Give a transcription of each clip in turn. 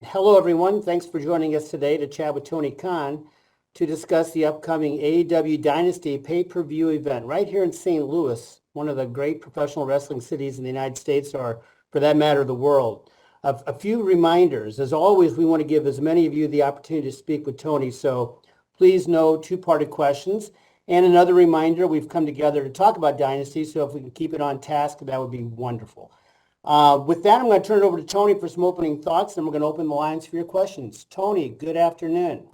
Hello, everyone. Thanks for joining us today to chat with Tony Khan to discuss the upcoming AEW Dynasty pay-per-view event right here in St. Louis, one of the great professional wrestling cities in the United States, or for that matter, the world. A few reminders. As always, we want to give as many of you the opportunity to speak with Tony, so please no two-parted questions. And another reminder, we've come together to talk about Dynasty, so if we can keep it on task, that would be wonderful. With that, I'm going to turn it over to Tony for some opening thoughts, and we're going to open the lines for your questions. Tony, good afternoon.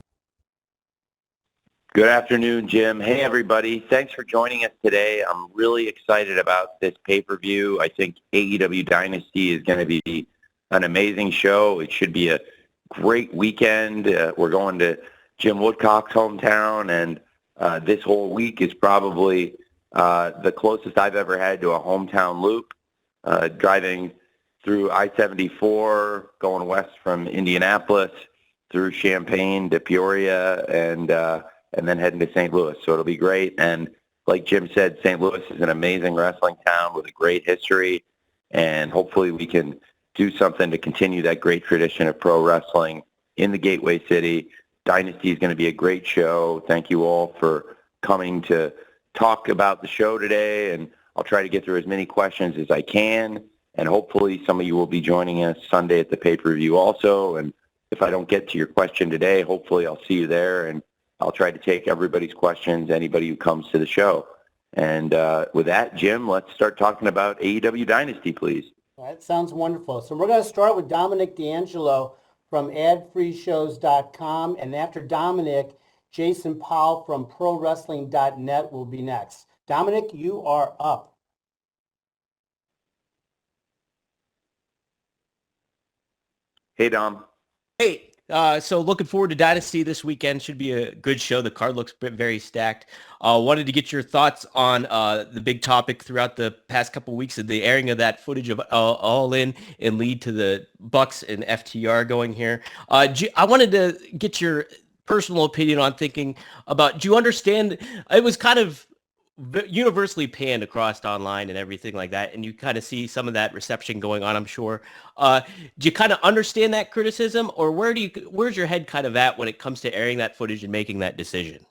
Good afternoon, Jim. Hey, everybody. Thanks for joining us today. I'm really excited about this pay-per-view. I think AEW Dynasty is going to be an amazing show. It should be a great weekend. We're going to Jim Woodcock's hometown, and this whole week is probably the closest I've ever had to a hometown loop, driving through I-74, going west from Indianapolis, through Champaign to Peoria, and then heading to St. Louis. So it'll be great. And like Jim said, St. Louis is an amazing wrestling town with a great history, and hopefully we can do something to continue that great tradition of pro wrestling in the Gateway City. Dynasty is going to be a great show. Thank you all for coming to talk about the show today, and I'll try to get through as many questions as I can, and hopefully some of you will be joining us Sunday at the pay-per-view also. And if I don't get to your question today, hopefully I'll see you there, and I'll try to take everybody's questions, anybody who comes to the show. And with that, Jim, let's start talking about AEW Dynasty, please. That sounds wonderful. So we're going to start with Dominic D'Angelo from adfreeshows.com, and after Dominic, Jason Powell from prowrestling.net will be next. Dominic, you are up. Hey, Dom. Hey, so looking forward to Dynasty this weekend. Should be a good show. The card looks very stacked. Wanted to get your thoughts on the big topic throughout the past couple of weeks of the airing of that footage of All In and lead to the Bucks and FTR going here. I wanted to get your personal opinion on thinking about, do you understand, it was kind of universally panned across online and everything like that, and you kind of see some of that reception going on, I'm sure. Do you kind of understand that criticism, or where's your head kind of at when it comes to airing that footage and making that decision?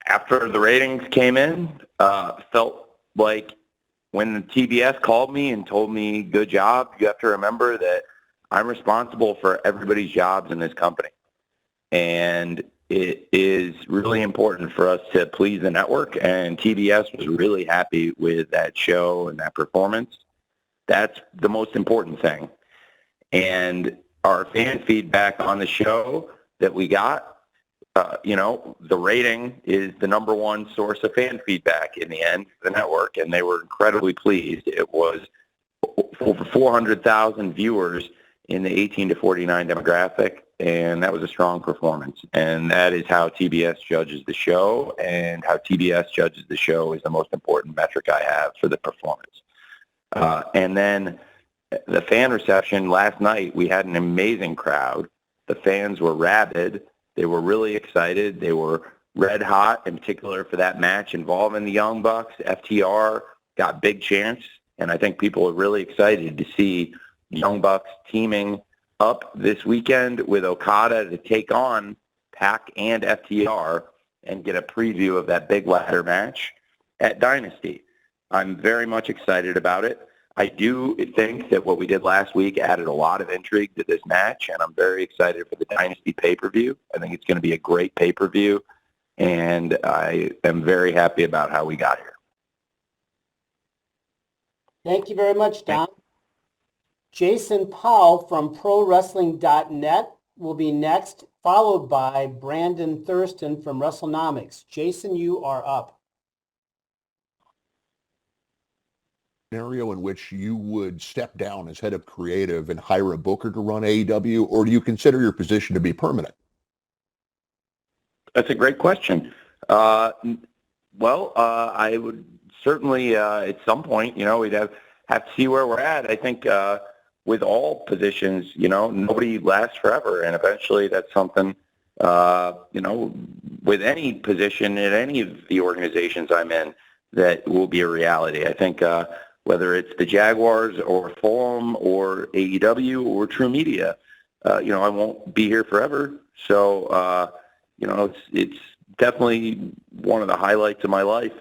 After the ratings came in, felt like when TBS called me and told me, good job, you have to remember that I'm responsible for everybody's jobs in this company. And it is really important for us to please the network, and TBS was really happy with that show and that performance. That's the most important thing. And our fan feedback on the show that we got, the rating is the number one source of fan feedback in the end for the network, and they were incredibly pleased. It was over 400,000 viewers in the 18 to 49 demographic, and that was a strong performance. And that is how TBS judges the show, and how TBS judges the show is the most important metric I have for the performance. And then the fan reception last night, we had an amazing crowd. The fans were rabid. They were really excited. They were red hot, in particular for that match involving the Young Bucks. FTR got big chants, and I think people are really excited to see Young Bucks teaming up this weekend with Okada to take on Pac and FTR and get a preview of that big ladder match at Dynasty. I'm very much excited about it. I do think that what we did last week added a lot of intrigue to this match, and I'm very excited for the Dynasty pay-per-view. I think it's going to be a great pay-per-view, and I am very happy about how we got here. Thank you very much, Don. Jason Powell from prowrestling.net will be next, followed by Brandon Thurston from WrestleNomics. Jason, you are up. Scenario in which you would step down as head of creative and hire a booker to run AEW, or do you consider your position to be permanent? That's a great question. I would certainly at some point, we'd have to see where we're at. I think with all positions, nobody lasts forever, and eventually that's something, with any position at any of the organizations I'm in, that will be a reality. I think whether it's the Jaguars or Fulham or AEW or True Media. I won't be here forever. So, it's definitely one of the highlights of my life,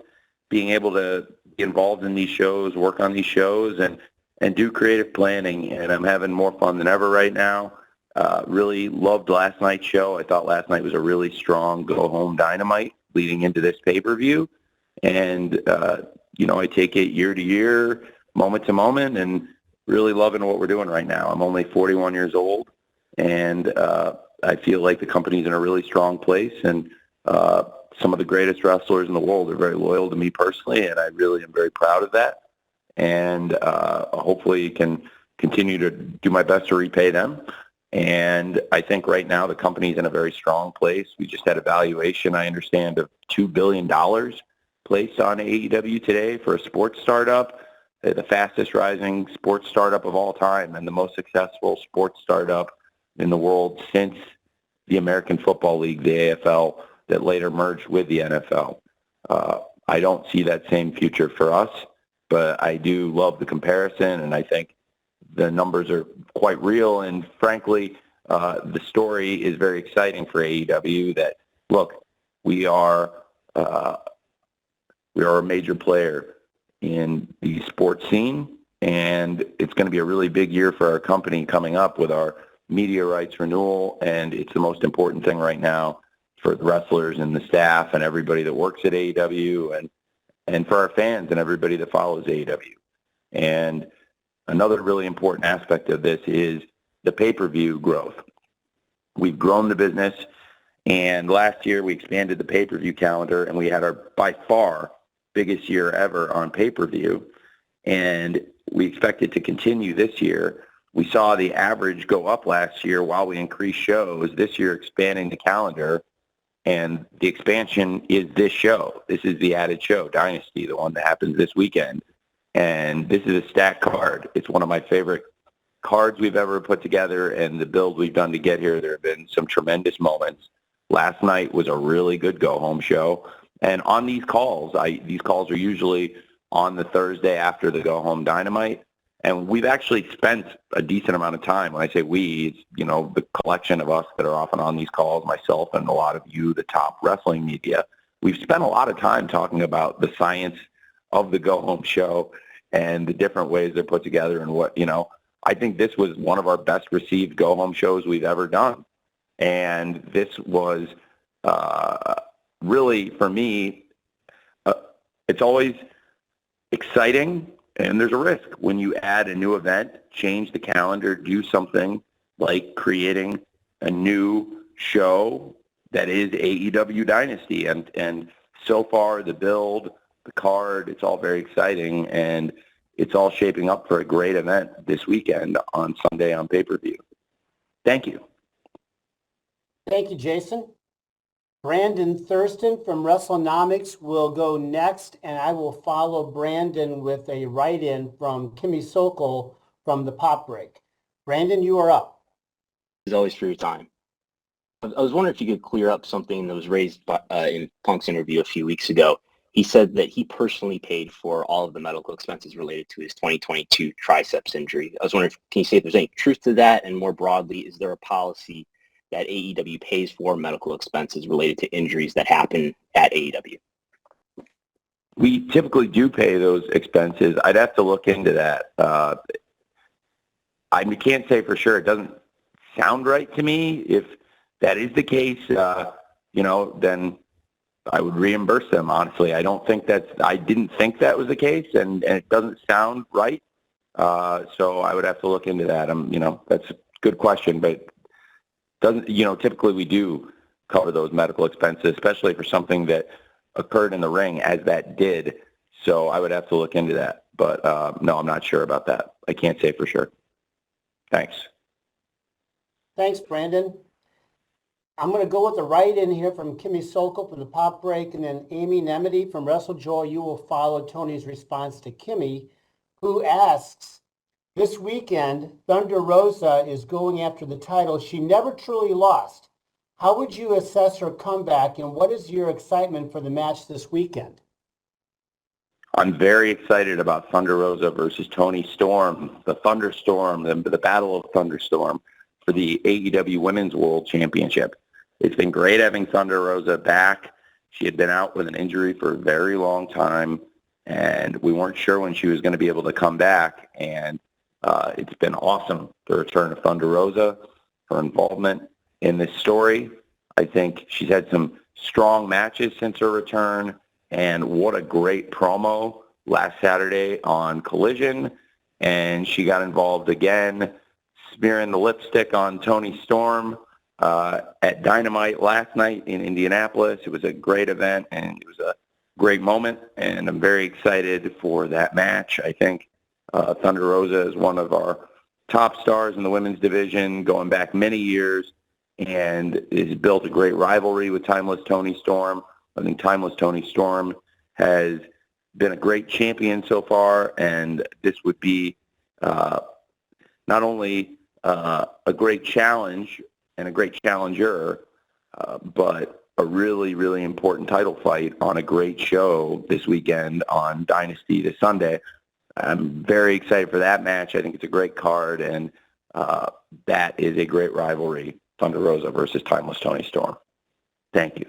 being able to be involved in these shows, work on these shows, and do creative planning. And I'm having more fun than ever right now. Really loved last night's show. I thought last night was a really strong go-home Dynamite leading into this pay-per-view. And, I take it year to year, moment to moment, and really loving what we're doing right now. I'm only 41 years old, and I feel like the company's in a really strong place. And some of the greatest wrestlers in the world are very loyal to me personally, and I really am very proud of that. And hopefully can continue to do my best to repay them. And I think right now the company's in a very strong place. We just had a valuation, I understand, of $2 billion placed on AEW today for a sports startup, the fastest rising sports startup of all time and the most successful sports startup in the world since the American Football League, the AFL, that later merged with the NFL. I don't see that same future for us, but I do love the comparison, and I think the numbers are quite real. And frankly, the story is very exciting for AEW that, look, we are a major player in the sports scene, and it's going to be a really big year for our company coming up with our media rights renewal, and it's the most important thing right now for the wrestlers and the staff and everybody that works at AEW and for our fans and everybody that follows AEW. And another really important aspect of this is the pay-per-view growth. We've grown the business, and last year we expanded the pay-per-view calendar, and we had our, by far, biggest year ever on pay-per-view, and we expect it to continue this year. We saw the average go up last year while we increased shows. This year, expanding the calendar, and the expansion is this show. This is the added show, Dynasty, the one that happens this weekend. And this is a stacked card. It's one of my favorite cards we've ever put together, and the build we've done to get here, there have been some tremendous moments. Last night was a really good go-home show. And on these calls, these calls are usually on the Thursday after the go-home Dynamite. And we've actually spent a decent amount of time. When I say we, it's, the collection of us that are often on these calls, myself and a lot of you, the top wrestling media. We've spent a lot of time talking about the science of the go-home show and the different ways they're put together and what, I think this was one of our best received go-home shows we've ever done. And this was really, for me, it's always exciting, and there's a risk when you add a new event, change the calendar, do something like creating a new show that is AEW Dynasty. And so far, the build, the card, it's all very exciting, and it's all shaping up for a great event this weekend on Sunday on pay-per-view. Thank you. Thank you, Jason. Brandon Thurston from WrestleNomics will go next, and I will follow Brandon with a write-in from Kimmy Sokol from the Pop Break. Brandon, you are up. As always, for your time. I was wondering if you could clear up something that was raised by, in Punk's interview a few weeks ago. He said that he personally paid for all of the medical expenses related to his 2022 triceps injury. I was wondering, can you say if there's any truth to that? And more broadly, is there a policy that AEW pays for medical expenses related to injuries that happen at AEW? We typically do pay those expenses. I'd have to look into that. I can't say for sure. It doesn't sound right to me. If that is the case, then I would reimburse them, honestly. I didn't think that was the case, and it doesn't sound right. So I would have to look into that. That's a good question, but typically we do cover those medical expenses, especially for something that occurred in the ring, as that did. So I would have to look into that. But no, I'm not sure about that. I can't say for sure. Thanks. Thanks, Brandon. I'm going to go with the write-in here from Kimmy Sokol from the Pop Break, and then Amy Nemedy from WrestleJoy. You will follow Tony's response to Kimmy, who asks, this weekend, Thunder Rosa is going after the title she never truly lost. How would you assess her comeback, and what is your excitement for the match this weekend? I'm very excited about Thunder Rosa versus Toni Storm, the Thunderstorm, the Battle of Thunderstorm for the AEW Women's World Championship. It's been great having Thunder Rosa back. She had been out with an injury for a very long time, and we weren't sure when she was going to be able to come back. And it's been awesome, the return of Thunder Rosa, her involvement in this story. I think she's had some strong matches since her return, and what a great promo last Saturday on Collision. And she got involved again, smearing the lipstick on Toni Storm at Dynamite last night in Indianapolis. It was a great event, and it was a great moment, and I'm very excited for that match. I think Thunder Rosa is one of our top stars in the women's division going back many years, and has built a great rivalry with Timeless Toni Storm. I think Timeless Toni Storm has been a great champion so far, and this would be not only a great challenge and a great challenger, but a really, really important title fight on a great show this weekend on Dynasty this Sunday. I'm very excited for that match. I think it's a great card, and that is a great rivalry, Thunder Rosa versus Timeless Toni Storm. Thank you.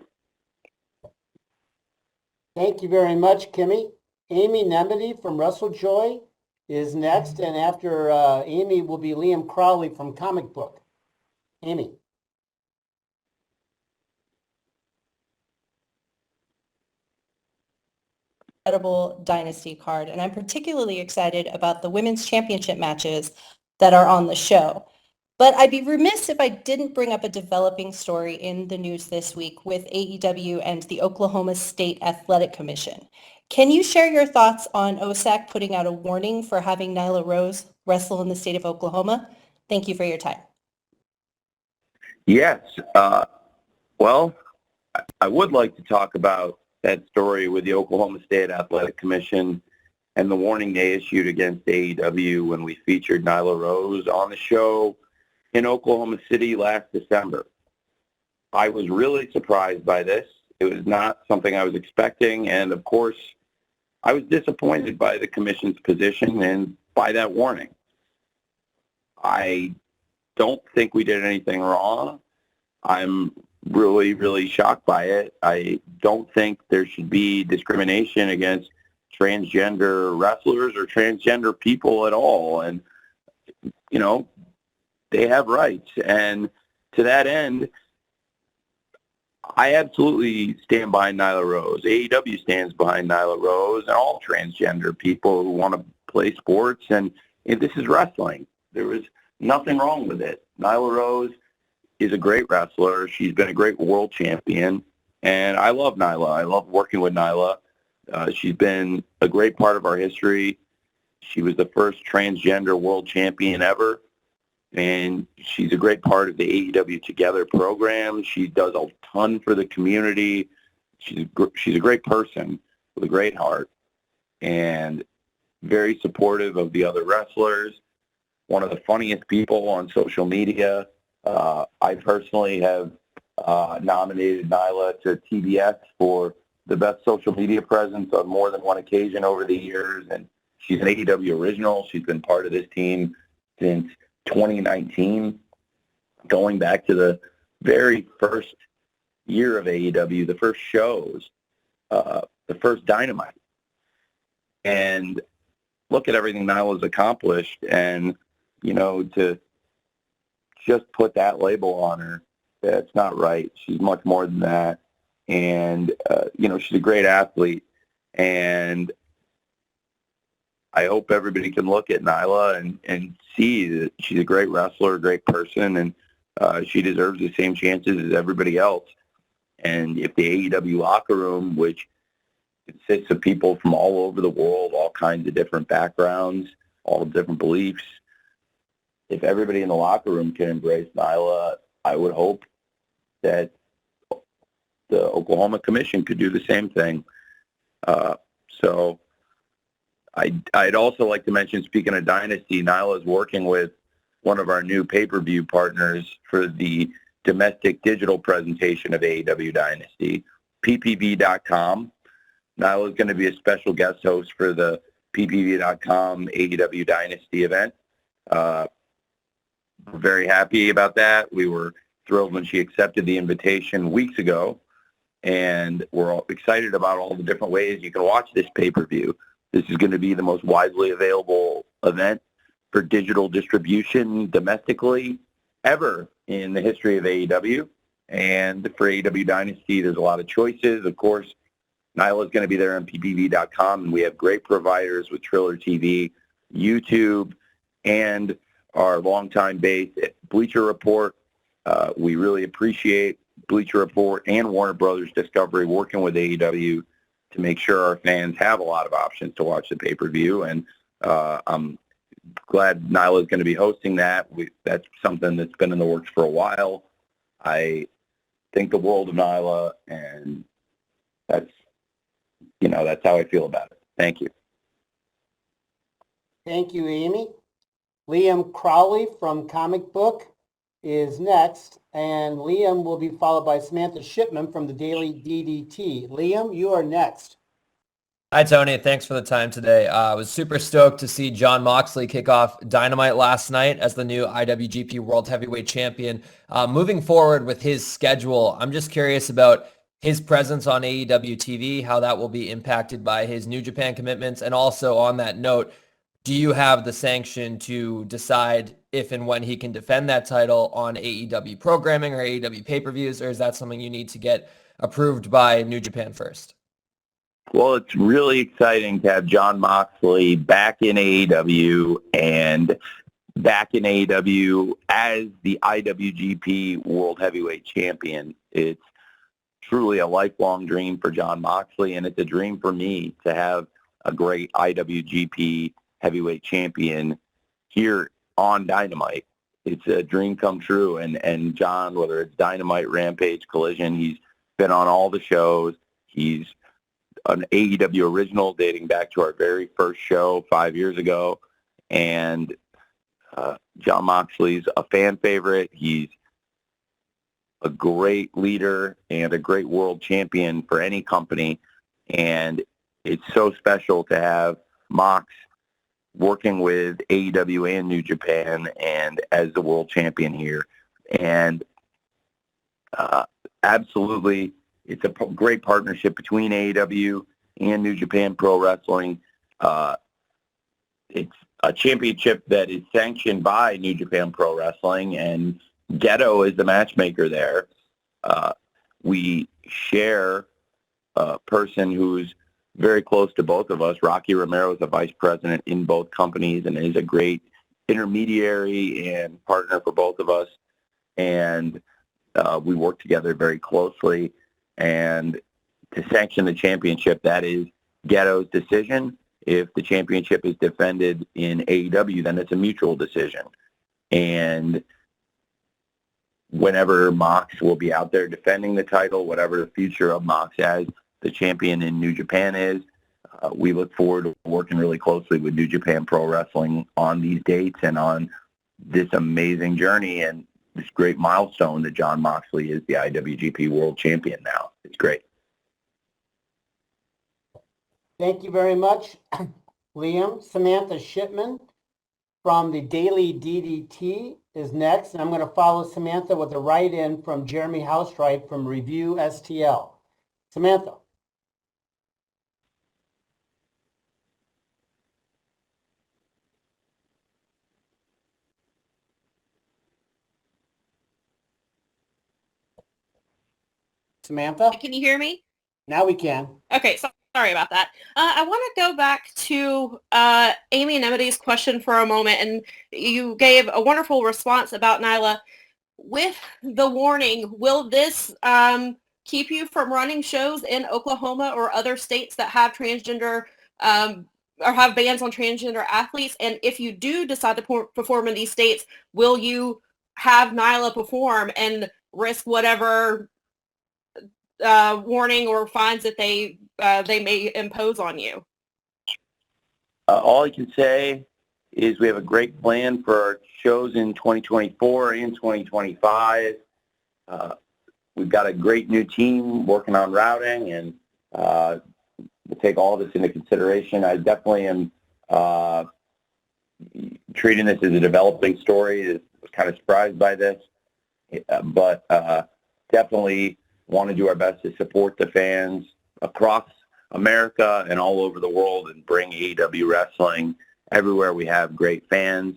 Thank you very much, Kimmy. Amy Nemedy from WrestleJoy is next, and after Amy will be Liam Crowley from Comic Book. Amy. Incredible Dynasty card, and I'm particularly excited about the women's championship matches that are on the show. But I'd be remiss if I didn't bring up a developing story in the news this week with AEW and the Oklahoma State Athletic Commission. Can you share your thoughts on OSAC putting out a warning for having Nyla Rose wrestle in the state of Oklahoma? Thank you for your time. Yes. Well, I would like to talk about that story with the Oklahoma State Athletic Commission and the warning they issued against AEW when we featured Nyla Rose on the show in Oklahoma City last December. I was really surprised by this. It was not something I was expecting, and of course, I was disappointed by the commission's position and by that warning. I don't think we did anything wrong. I'm really, really shocked by it. I don't think there should be discrimination against transgender wrestlers or transgender people at all. And, you know, they have rights. And to that end, I absolutely stand behind Nyla Rose. AEW stands behind Nyla Rose and all transgender people who want to play sports. And this is wrestling. There was nothing wrong with it. Nyla Rose is a great wrestler. She's been a great world champion. And I love Nyla. I love working with Nyla. She's been a great part of our history. She was the first transgender world champion ever. And she's a great part of the AEW Together program. She does a ton for the community. She's a great person with a great heart and very supportive of the other wrestlers. One of the funniest people on social media. I personally have nominated Nyla to TBS for the best social media presence on more than one occasion over the years. And she's an AEW original. She's been part of this team since 2019, going back to the very first year of AEW, the first shows, the first Dynamite. And look at everything Nyla's accomplished. And, you know, to just put that label on her, that's not right. She's much more than that. And, you know, she's a great athlete. And I hope everybody can look at Nyla and see that she's a great wrestler, a great person, and she deserves the same chances as everybody else. And if the AEW locker room, which consists of people from all over the world, all kinds of different backgrounds, all different beliefs, if everybody in the locker room can embrace Nyla, I would hope that the Oklahoma Commission could do the same thing. So I'd also like to mention, speaking of Dynasty, Nyla is working with one of our new pay-per-view partners for the domestic digital presentation of AEW Dynasty, ppv.com. Nyla is going to be a special guest host for the PPV.com AEW Dynasty event. We're very happy about that. We were thrilled when she accepted the invitation weeks ago, and we're all excited about all the different ways you can watch this pay-per-view. This is going to be the most widely available event for digital distribution domestically ever in the history of AEW. And for AEW Dynasty, there's a lot of choices. Of course, Nyla is going to be there on PPV.com, and we have great providers with Triller TV, YouTube, and our longtime base at Bleacher Report. We really appreciate Bleacher Report and Warner Brothers Discovery working with AEW to make sure our fans have a lot of options to watch the pay-per-view. And I'm glad Nyla is going to be hosting that. That's something that's been in the works for a while. I think the world of Nyla, and that's how I feel about it. Thank you. Thank you, Amy. Liam Crowley from Comic Book is next, and Liam will be followed by Samantha Shipman from the Daily DDT. Liam, you are next. Hi, Tony. Thanks for the time today. I was super stoked to see Jon Moxley kick off Dynamite last night as the new IWGP World Heavyweight Champion. Moving forward with his schedule, I'm just curious about his presence on AEW TV, how that will be impacted by his New Japan commitments. And also on that note, do you have the sanction to decide if and when he can defend that title on AEW programming or AEW pay-per-views, or is that something you need to get approved by New Japan first? Well, it's really exciting to have Jon Moxley back in AEW and back in AEW as the IWGP World Heavyweight Champion. It's truly a lifelong dream for Jon Moxley, and it's a dream for me to have a great IWGP Heavyweight Champion here on Dynamite. It's a dream come true, and Jon, whether it's Dynamite, Rampage, Collision, he's been on all the shows. He's an AEW original dating back to our very first show 5 years ago. And Jon Moxley's a fan favorite. He's a great leader and a great world champion for any company. And it's so special to have Mox working with AEW and New Japan and as the world champion here. And absolutely, it's a great partnership between AEW and New Japan Pro Wrestling. It's a championship that is sanctioned by New Japan Pro Wrestling, and Ghetto is the matchmaker there. We share a person who's very close to both of us. Rocky Romero is a vice president in both companies and is a great intermediary and partner for both of us. And we work together very closely. And to sanction the championship, that is Ghetto's decision. If the championship is defended in AEW, then it's a mutual decision. And whenever Mox will be out there defending the title, whatever the future of Mox as the champion in New Japan is, we look forward to working really closely with New Japan Pro Wrestling on these dates and on this amazing journey and this great milestone that Jon Moxley is the IWGP World Champion now. It's great. Thank you very much, Liam. Samantha Shipman from the Daily DDT is next, and I'm going to follow Samantha with a write-in from Jeremy Housewright from Review STL. Samantha. Samantha? Can you hear me? Now we can. Okay, sorry about that. I want to go back to Amy and Emity's question for a moment, and you gave a wonderful response about Nyla. With the warning, will this keep you from running shows in Oklahoma or other states that have transgender or have bans on transgender athletes? And if you do decide to perform in these states, will you have Nyla perform and risk whatever warning or fines that they may impose on you? All I can say is we have a great plan for our shows in 2024 and 2025. We've got a great new team working on routing, and we'll take all of this into consideration. I definitely am treating this as a developing story. I was kind of surprised by this, but definitely want to do our best to support the fans across America and all over the world and bring AEW wrestling everywhere. We have great fans.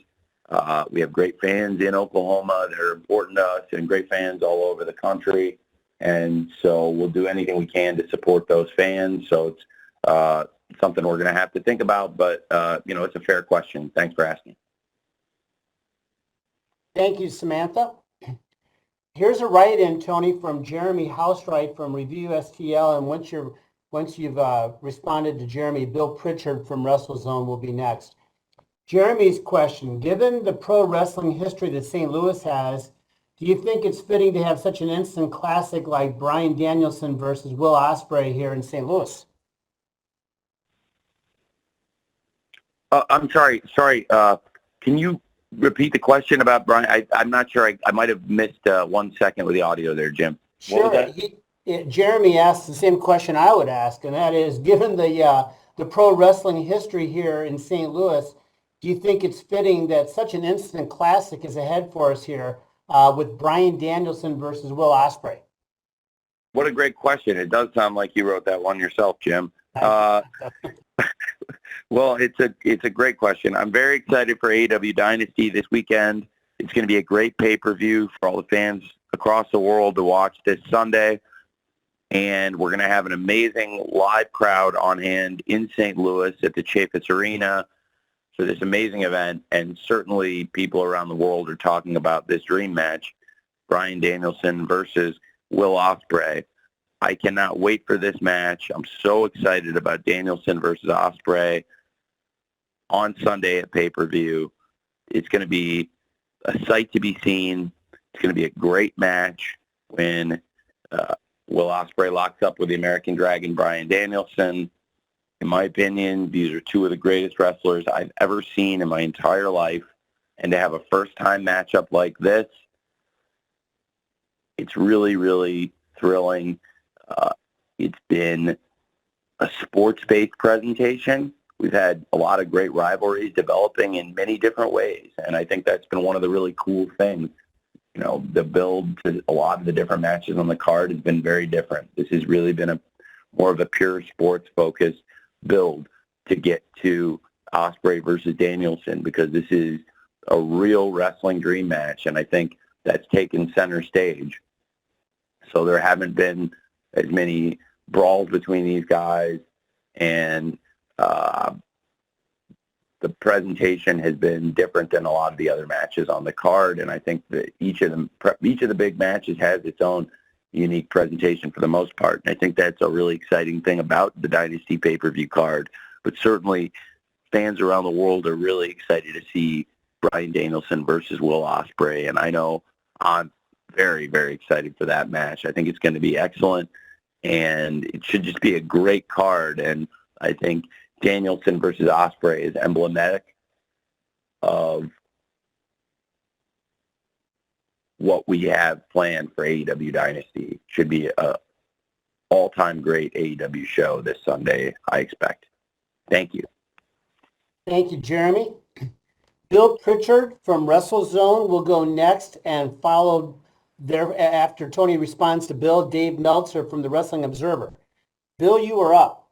We have great fans in Oklahoma that are important to us and great fans all over the country. And so we'll do anything we can to support those fans. So it's something we're going to have to think about, but, it's a fair question. Thanks for asking. Thank you, Samantha. Here's a write-in, Tony, from Jeremy Housewright from Review STL. And once you've responded to Jeremy, Bill Pritchard from WrestleZone will be next. Jeremy's question, given the pro wrestling history that St. Louis has, do you think it's fitting to have such an instant classic like Bryan Danielson versus Will Ospreay here in St. Louis? I'm sorry. Can you repeat the question about Brian? I'm not sure. I might have missed 1 second with the audio there, Jim. Sure. Jeremy asked the same question I would ask, and that is, given the pro wrestling history here in St. Louis, do you think it's fitting that such an instant classic is ahead for us here with Bryan Danielson versus Will Ospreay? What a great question. It does sound like you wrote that one yourself, Jim. Well, it's a great question. I'm very excited for AEW Dynasty this weekend. It's going to be a great pay-per-view for all the fans across the world to watch this Sunday. And we're going to have an amazing live crowd on hand in St. Louis at the Chaffetz Arena for this amazing event. And certainly people around the world are talking about this dream match, Bryan Danielson versus Will Ospreay. I cannot wait for this match. I'm so excited about Danielson versus Ospreay on Sunday at pay-per-view. It's going to be a sight to be seen. It's going to be a great match when Will Ospreay locks up with the American Dragon, Bryan Danielson. In my opinion, these are two of the greatest wrestlers I've ever seen in my entire life. And to have a first-time matchup like this, it's really, really thrilling. It's been a sports-based presentation. We've had a lot of great rivalries developing in many different ways, and I think that's been one of the really cool things. The build to a lot of the different matches on the card has been very different. This has really been more of a pure sports-focused build to get to Ospreay versus Danielson, because this is a real wrestling dream match, and I think that's taken center stage. So there haven't been as many brawls between these guys, and the presentation has been different than a lot of the other matches on the card. And I think that each of the big matches has its own unique presentation for the most part. And I think that's a really exciting thing about the Dynasty pay-per-view card. But certainly fans around the world are really excited to see Bryan Danielson versus Will Ospreay. And I know I'm very, very excited for that match. I think it's going to be excellent, and it should just be a great card. And I think Danielson versus Ospreay is emblematic of what we have planned for AEW Dynasty. Should be a all-time great AEW show this Sunday, I expect. Thank you. Thank you, Jeremy. Bill Pritchard from WrestleZone will go next, and follow there after Tony responds to Bill, Dave Meltzer from the Wrestling Observer. Bill, you are up.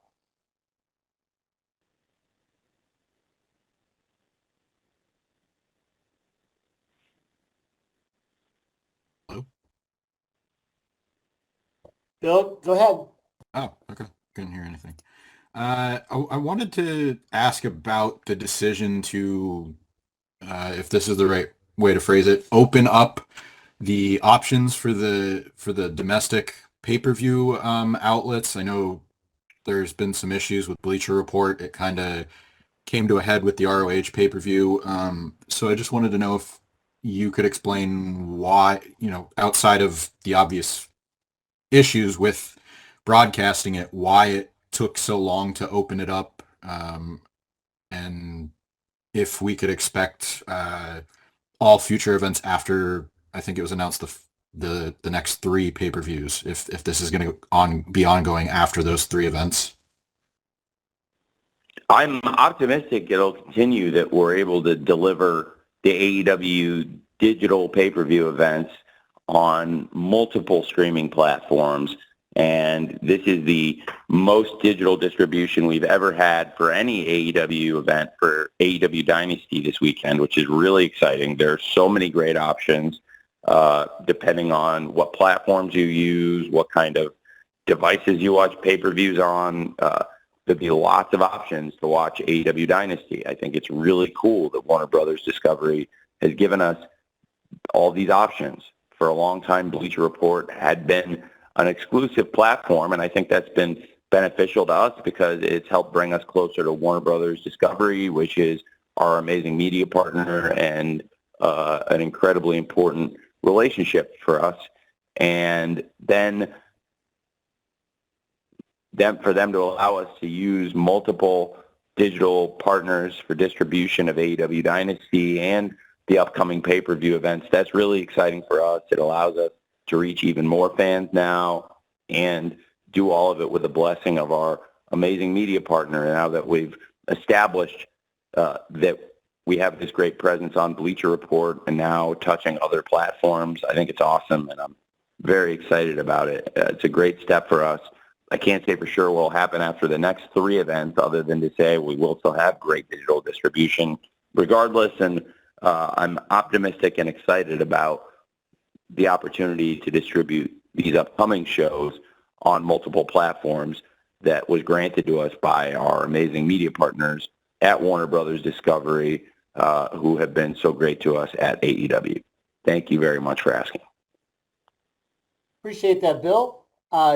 Bill, go ahead. Oh, okay. Couldn't hear anything. I wanted to ask about the decision to, if this is the right way to phrase it, open up the options for the domestic pay-per-view outlets. I know there's been some issues with Bleacher Report. It kind of came to a head with the ROH pay-per-view. So I just wanted to know if you could explain why, outside of the obvious issues with broadcasting it, why it took so long to open it up, and if we could expect all future events after, I think it was announced the next 3 pay-per-views, if this is going to be ongoing after those 3 events. I'm optimistic it'll continue, that we're able to deliver the AEW digital pay-per-view events on multiple streaming platforms. And this is the most digital distribution we've ever had for any AEW event for AEW Dynasty this weekend, which is really exciting. There are so many great options, depending on what platforms you use, what kind of devices you watch pay-per-views on. There'll be lots of options to watch AEW Dynasty. I think it's really cool that Warner Brothers Discovery has given us all these options. For a long time, Bleacher Report had been an exclusive platform, and I think that's been beneficial to us because it's helped bring us closer to Warner Brothers Discovery, which is our amazing media partner and an incredibly important relationship for us. And then for them to allow us to use multiple digital partners for distribution of AEW Dynasty and the upcoming pay-per-view events, that's really exciting for us. It allows us to reach even more fans now and do all of it with the blessing of our amazing media partner. Now that we've established that we have this great presence on Bleacher Report and now touching other platforms, I think it's awesome, and I'm very excited about it. It's a great step for us. I can't say for sure what will happen after the next 3 events, other than to say we will still have great digital distribution regardless, and I'm optimistic and excited about the opportunity to distribute these upcoming shows on multiple platforms that was granted to us by our amazing media partners at Warner Brothers Discovery, who have been so great to us at AEW. Thank you very much for asking. Appreciate that, Bill.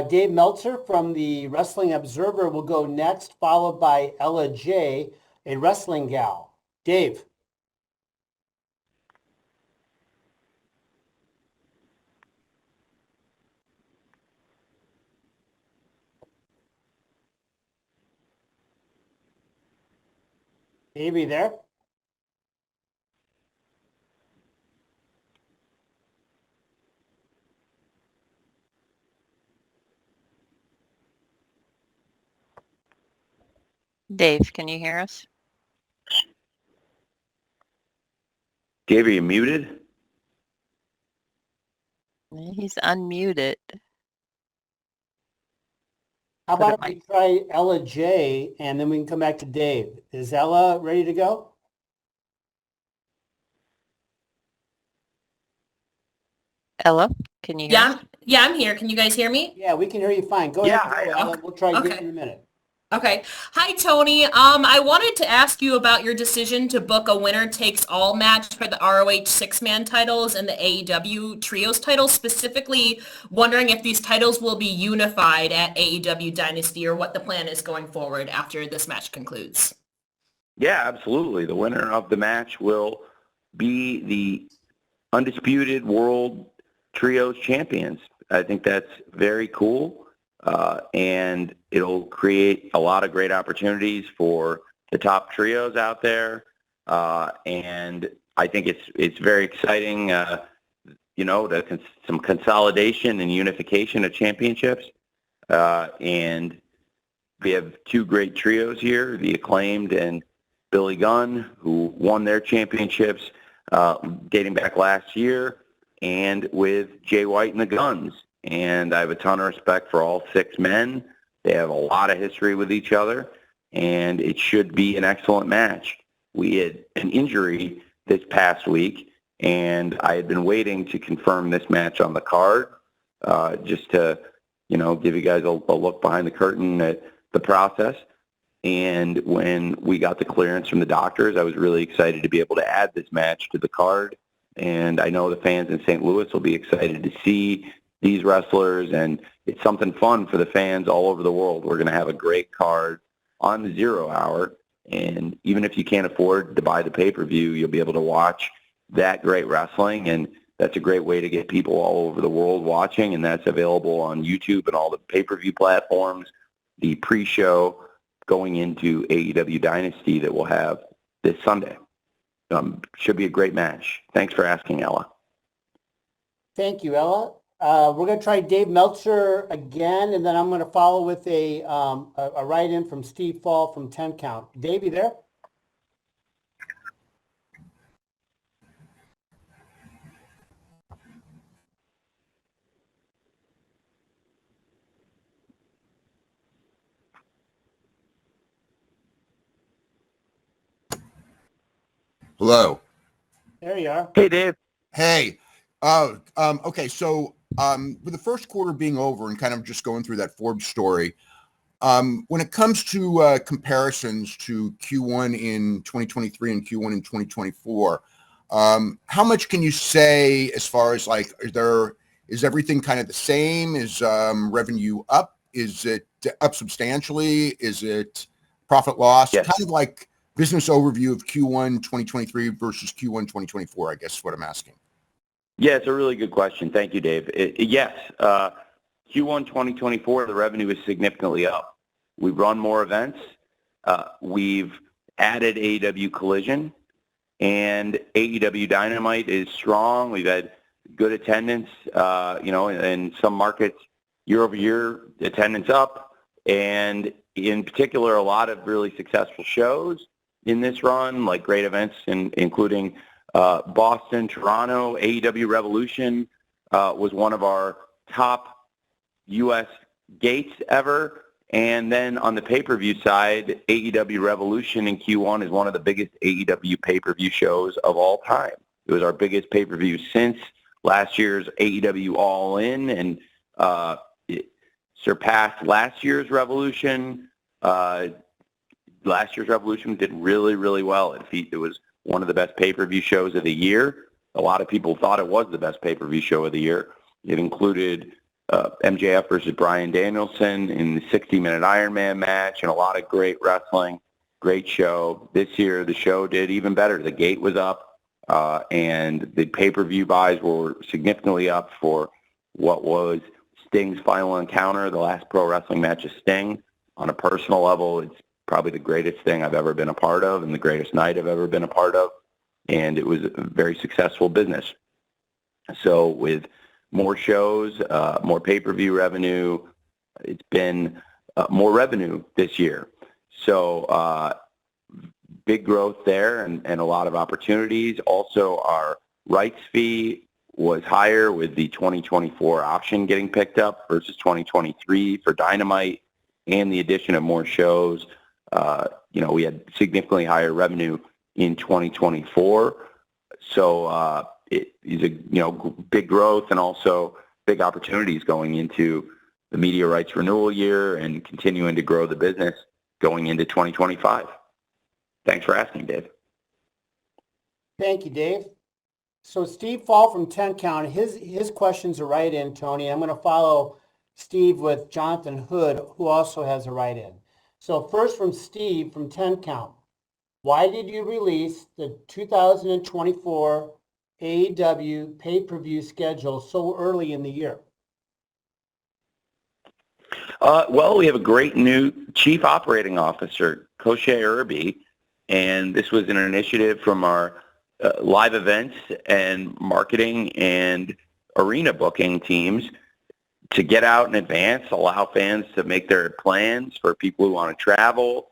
Dave Meltzer from the Wrestling Observer will go next, followed by Ella J., a wrestling gal. Dave. Dave, are you there? Dave, can you hear us? Dave, are you muted? He's unmuted. How about if we try Ella J, and then we can come back to Dave. Is Ella ready to go? Ella, can you hear us? Yeah, I'm here. Can you guys hear me? Yeah, we can hear you fine. Go ahead, Ella. We'll try Dave in a minute. Okay. Hi, Tony. I wanted to ask you about your decision to book a winner-takes-all match for the ROH six-man titles and the AEW trios titles, specifically wondering if these titles will be unified at AEW Dynasty or what the plan is going forward after this match concludes. Yeah, absolutely. The winner of the match will be the undisputed world trios champions. I think that's very cool. And it'll create a lot of great opportunities for the top trios out there. And I think it's very exciting, some consolidation and unification of championships. And we have 2 great trios here, the Acclaimed and Billy Gunn, who won their championships dating back last year, and with Jay White and the Guns. And I have a ton of respect for all 6 men. They have a lot of history with each other, and it should be an excellent match. We had an injury this past week, and I had been waiting to confirm this match on the card, just to, give you guys a look behind the curtain at the process. And when we got the clearance from the doctors, I was really excited to be able to add this match to the card. And I know the fans in St. Louis will be excited to see these wrestlers, and it's something fun for the fans all over the world. We're going to have a great card on the 0 hour, and even if you can't afford to buy the pay-per-view, you'll be able to watch that great wrestling, and that's a great way to get people all over the world watching, and that's available on YouTube and all the pay-per-view platforms. The pre-show going into AEW Dynasty that we'll have this Sunday. Should be a great match. Thanks for asking, Ella. Thank you, Ella. We're going to try Dave Meltzer again, and then I'm going to follow with a write-in from Steve Fall from 10 Count. Dave, you there? Hello. There you are. Hey, Dave. Hey. Okay. So with the first quarter being over and kind of just going through that Forbes story, when it comes to comparisons to Q1 in 2023 and Q1 in 2024, how much can you say as far as like, is everything kind of the same? Is revenue up? Is it up substantially? Is it profit loss? Yes. Kind of like business overview of Q1 2023 versus Q1 2024, I guess is what I'm asking. Yeah, it's a really good question. Thank you, Dave. Yes, Q1 2024, the revenue is significantly up. We've run more events. We've added AEW Collision, and AEW Dynamite is strong. We've had good attendance, in some markets, year over year, attendance up, and in particular, a lot of really successful shows in this run, like great events, including Boston, Toronto. AEW Revolution was one of our top U.S. gates ever. And then on the pay-per-view side, AEW Revolution in Q1 is one of the biggest AEW pay-per-view shows of all time. It was our biggest pay-per-view since last year's AEW All In, and it surpassed last year's Revolution. Last year's Revolution did really, really well. It was one of the best pay-per-view shows of the year. A lot of people thought it was the best pay-per-view show of the year. It included MJF versus Bryan Danielson in the 60-minute Iron Man match and a lot of great wrestling. Great show. This year, the show did even better. The gate was up, and the pay-per-view buys were significantly up for what was Sting's final encounter, the last pro wrestling match of Sting. On a personal level, it's probably the greatest thing I've ever been a part of and the greatest night I've ever been a part of. And it was a very successful business. So with more shows, more pay-per-view revenue, it's been more revenue this year. So big growth there and a lot of opportunities. Also, our rights fee was higher with the 2024 option getting picked up versus 2023 for Dynamite and the addition of more shows. We had significantly higher revenue in 2024. So it is a big growth and also big opportunities going into the media rights renewal year and continuing to grow the business going into 2025. Thanks for asking, Dave. Thank you, Dave. So Steve Fall from 10 Count, his questions are right in, Tony. I'm going to follow Steve with Jonathan Hood, who also has a write-in. So first from Steve from 10 Count. Why did you release the 2024 AEW pay-per-view schedule so early in the year? Well, we have a great new chief operating officer, Koshe Irby, and this was an initiative from our live events and marketing and arena booking teams to get out in advance, allow fans to make their plans for people who want to travel,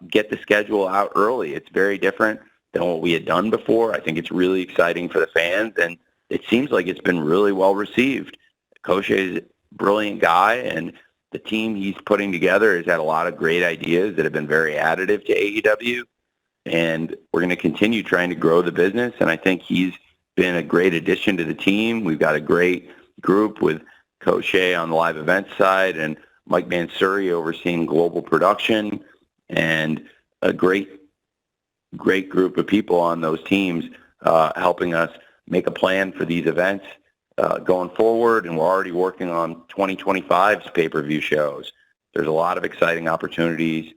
get the schedule out early. It's very different than what we had done before. I think it's really exciting for the fans, and it seems like it's been really well received. Koshe is a brilliant guy, and the team he's putting together has had a lot of great ideas that have been very additive to AEW, and we're going to continue trying to grow the business, and I think he's been a great addition to the team. We've got a great group with Koshe on the live event side and Mike Mansuri overseeing global production, and a great group of people on those teams helping us make a plan for these events going forward. And we're already working on 2025's pay-per-view shows. There's a lot of exciting opportunities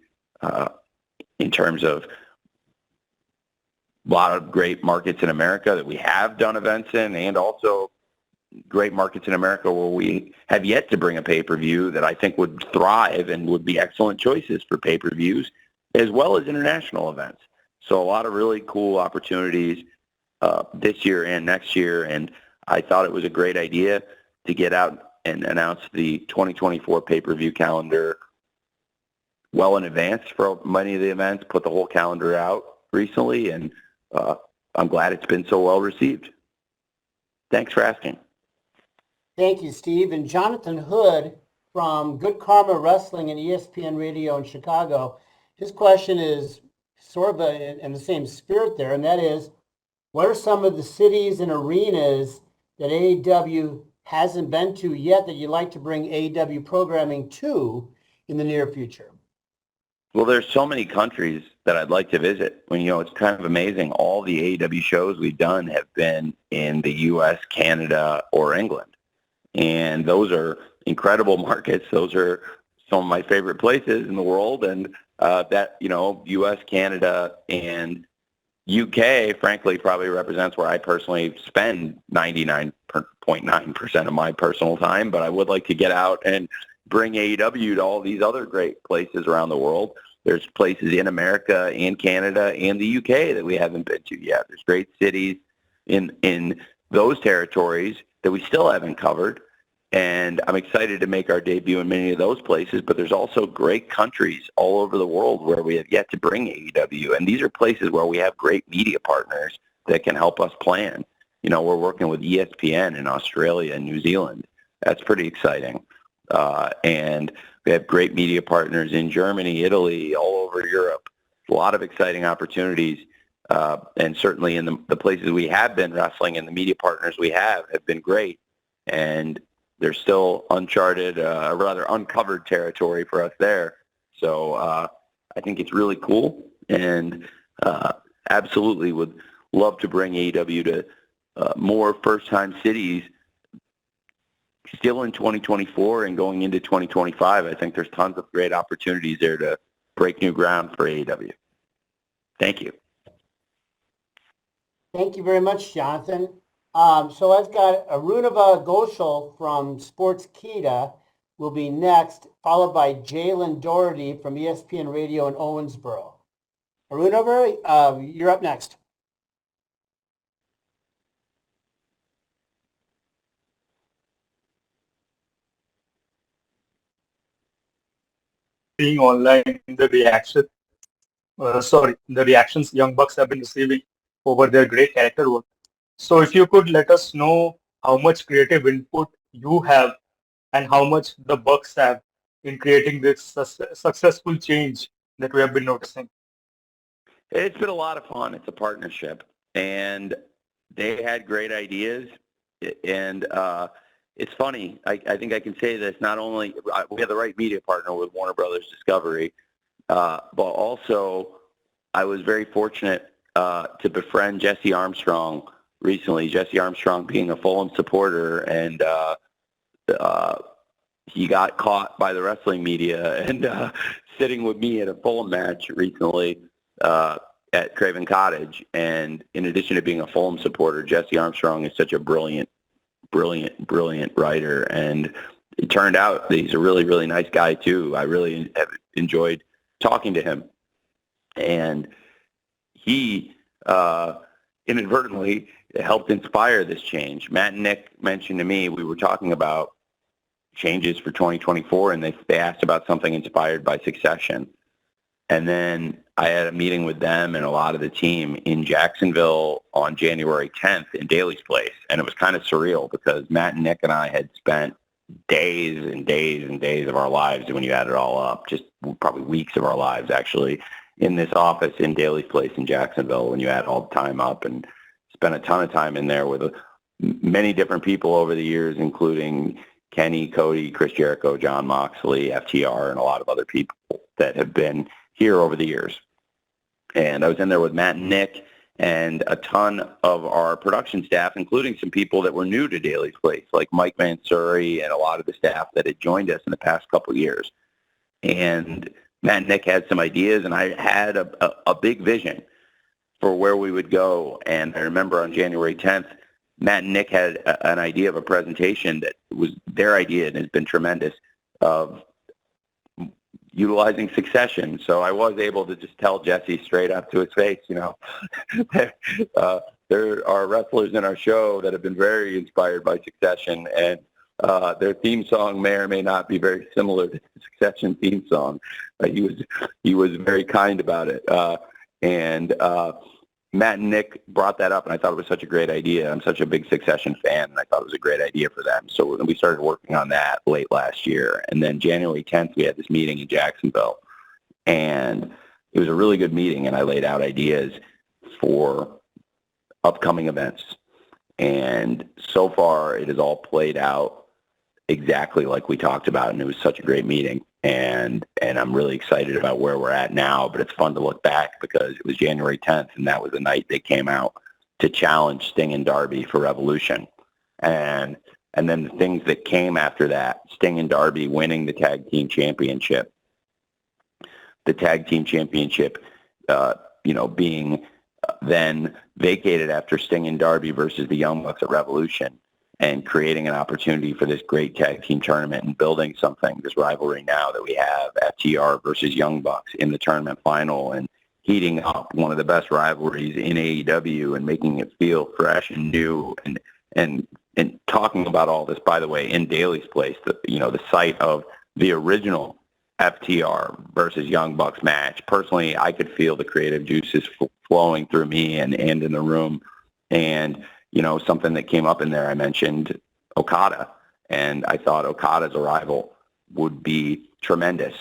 in terms of a lot of great markets in America that we have done events in, and also great markets in America where we have yet to bring a pay-per-view that I think would thrive and would be excellent choices for pay-per-views, as well as international events. So a lot of really cool opportunities this year and next year, and I thought it was a great idea to get out and announce the 2024 pay-per-view calendar well in advance for many of the events, put the whole calendar out recently, and I'm glad it's been so well received. Thanks for asking. Thank you, Steve. And Jonathan Hood from Good Karma Wrestling and ESPN Radio in Chicago, his question is sort of in the same spirit there, and that is, what are some of the cities and arenas that AEW hasn't been to yet that you'd like to bring AEW programming to in the near future? Well, there's so many countries that I'd like to visit. When, it's kind of amazing. All the AEW shows we've done have been in the U.S., Canada, or England. And those are incredible markets. Those are some of my favorite places in the world. And U.S., Canada, and UK, frankly, probably represents where I personally spend 99.9% of my personal time. But I would like to get out and bring AEW to all these other great places around the world. There's places in America and Canada and the UK that we haven't been to yet. There's great cities in those territories that we still haven't covered. And I'm excited to make our debut in many of those places, but there's also great countries all over the world where we have yet to bring AEW. And these are places where we have great media partners that can help us plan. We're working with ESPN in Australia and New Zealand. That's pretty exciting. And we have great media partners in Germany, Italy, all over Europe. A lot of exciting opportunities. And certainly in the places we have been wrestling and the media partners we have been great. And there's still uncharted, rather uncovered territory for us there. So I think it's really cool, and absolutely would love to bring AEW to more first-time cities still in 2024 and going into 2025. I think there's tons of great opportunities there to break new ground for AEW. Thank you. Thank you very much, Jonathan. So I've got Arunava Ghoshal from Sportskeeda will be next, followed by Jalen Doherty from ESPN Radio in Owensboro. Arunava, you're up next. Seeing online the reactions Young Bucks have been receiving over their great character work. So if you could let us know how much creative input you have and how much the Bucks have in creating this successful change that we have been noticing. It's been a lot of fun. It's a partnership, and they had great ideas. And it's funny. I think I can say this. Not only we have the right media partner with Warner Brothers Discovery, but also I was very fortunate to befriend Jesse Armstrong recently. Jesse Armstrong being a Fulham supporter, and he got caught by the wrestling media and sitting with me at a Fulham match recently at Craven Cottage. And in addition to being a Fulham supporter, Jesse Armstrong is such a brilliant writer. And it turned out that he's a really, really nice guy too. I really have enjoyed talking to him. And he inadvertently helped inspire this change. Matt and Nick mentioned to me, we were talking about changes for 2024, and they asked about something inspired by Succession. And then I had a meeting with them and a lot of the team in Jacksonville on January 10th in Daly's Place. And it was kind of surreal because Matt and Nick and I had spent days and days and days of our lives, when you add it all up, just probably weeks of our lives actually, in this office in Daly's Place in Jacksonville when you add all the time up, and spent a ton of time in there with many different people over the years, including Kenny, Cody, Chris Jericho, John Moxley, FTR, and a lot of other people that have been here over the years. And I was in there with Matt and Nick and a ton of our production staff, including some people that were new to Daly's Place, like Mike Mansouri and a lot of the staff that had joined us in the past couple of years. And Matt and Nick had some ideas, and I had a big vision for where we would go. And I remember on January 10th, Matt and Nick had an idea of a presentation that was their idea and has been tremendous, of utilizing Succession. So I was able to just tell Jesse straight up to his face, there are wrestlers in our show that have been very inspired by Succession, and Their theme song may or may not be very similar to the Succession theme song. He was very kind about it. And Matt and Nick brought that up, and I thought it was such a great idea. I'm such a big Succession fan, and I thought it was a great idea for them. So we started working on that late last year. And then January 10th, we had this meeting in Jacksonville. And it was a really good meeting, and I laid out ideas for upcoming events. And so far, it has all played out exactly like we talked about, and it was such a great meeting. And I'm really excited about where we're at now, but it's fun to look back because it was January 10th, and that was the night they came out to challenge Sting and Darby for Revolution. And then the things that came after that, Sting and Darby winning the tag team championship, the tag team championship, being then vacated after Sting and Darby versus the Young Bucks at Revolution, and creating an opportunity for this great tag team tournament and building something, this rivalry now that we have, FTR versus Young Bucks in the tournament final, and heating up one of the best rivalries in AEW and making it feel fresh and new, and talking about all this, by the way, in Daly's place, the site of the original FTR versus Young Bucks match. Personally, I could feel the creative juices flowing through me and in the room. And, something that came up in there, I mentioned Okada. And I thought Okada's arrival would be tremendous.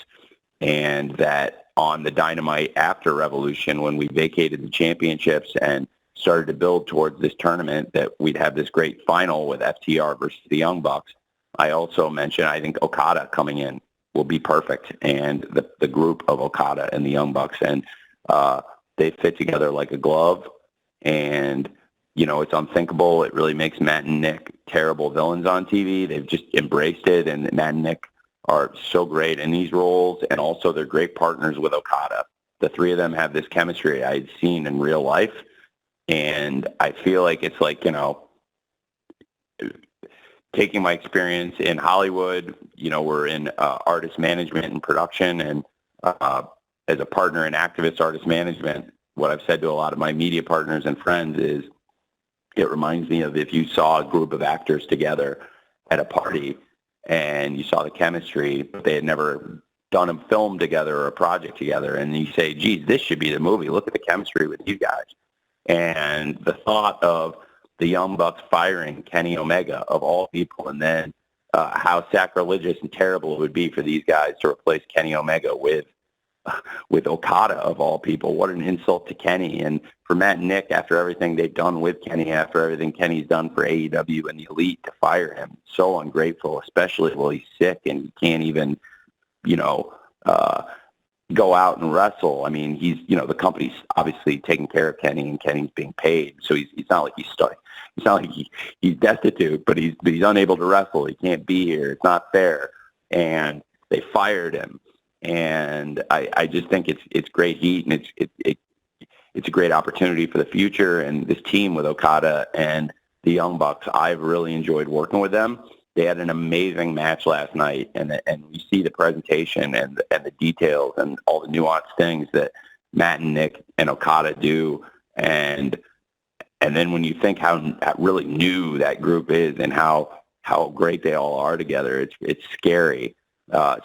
And that on the Dynamite after Revolution, when we vacated the championships and started to build towards this tournament, that we'd have this great final with FTR versus the Young Bucks. I also mentioned, I think Okada coming in will be perfect, and the group of Okada and the Young Bucks, and they fit together like a glove. And it's unthinkable. It really makes Matt and Nick terrible villains on TV. They've just embraced it, and Matt and Nick are so great in these roles, and also they're great partners with Okada. The three of them have this chemistry I had seen in real life, and I feel like it's like, taking my experience in Hollywood, we're in artist management and production, and as a partner in activist artist management, what I've said to a lot of my media partners and friends is, it reminds me of if you saw a group of actors together at a party and you saw the chemistry, but they had never done a film together or a project together, and you say, geez, this should be the movie. Look at the chemistry with you guys. And the thought of the Young Bucks firing Kenny Omega, of all people, and then how sacrilegious and terrible it would be for these guys to replace Kenny Omega with Okada, of all people. What an insult to Kenny. And for Matt and Nick, after everything they've done with Kenny, after everything Kenny's done for AEW and the Elite, to fire him, so ungrateful, especially while he's sick and he can't even, go out and wrestle. I mean, he's, the company's obviously taking care of Kenny, and Kenny's being paid, so he's not like it's not like he's destitute, but he's unable to wrestle. He can't be here. It's not fair. And they fired him. And I just think it's great heat, and it's a great opportunity for the future. And this team with Okada and the Young Bucks, I've really enjoyed working with them. They had an amazing match last night, and you see the presentation and the details and all the nuanced things that Matt and Nick and Okada do. And then when you think how really new that group is and how great they all are together, it's scary.